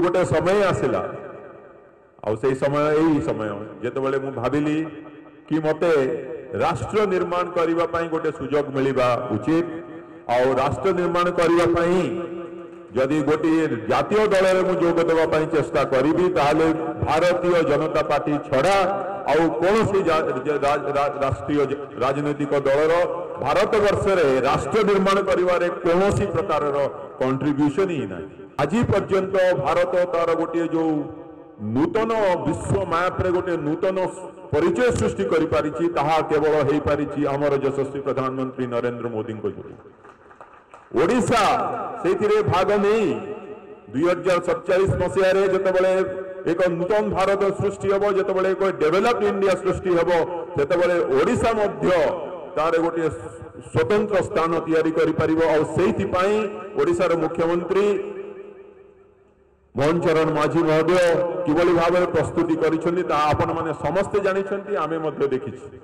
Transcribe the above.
गोटे समय आसला से समय यही समय जिते मु भाविली कि मते राष्ट्र निर्माण करने गोटे सुजोग मिलवा उचित आ राष्ट्र निर्माण करने जदि गोटे जातीय दल में जोग देवाई चेष्टा करी ताहले भारतीय जनता पार्टी छड़ा आउ कौन राष्ट्रीय राजनैतिक दलर भारत वर्ष में राष्ट्र निर्माण करिवारे कौन प्रकार कंट्रीब्यूशन ही ना आज पर्यंत भारत तार गोटे जो नूतन विश्व मैप रे गोटे नूतन परिचय सृष्टि करि पारिछि ताहा केवल हेई पारिछि हमर यशस्वी प्रधानमंत्री नरेंद्र मोदी को जो ओडिशा सेथिरे भाग नहीं 2047 मसीह रे जतबेले एक नूतन भारत सृष्टि हबो जतबेले एक डेवलप्ड इंडिया सृष्टि हबो सेतबेले ओडिशा मध्य तार गोटे स्वतंत्र स्थान तैयारी करि परिबो और सेहि पई ओडिशा रो मुख्यमंत्री मोहन चरण माझी महोदय किभली भाव प्रस्तुति करिसेंती ता आपण माने समस्त जानिसेंती आमे मध्य देखिछि।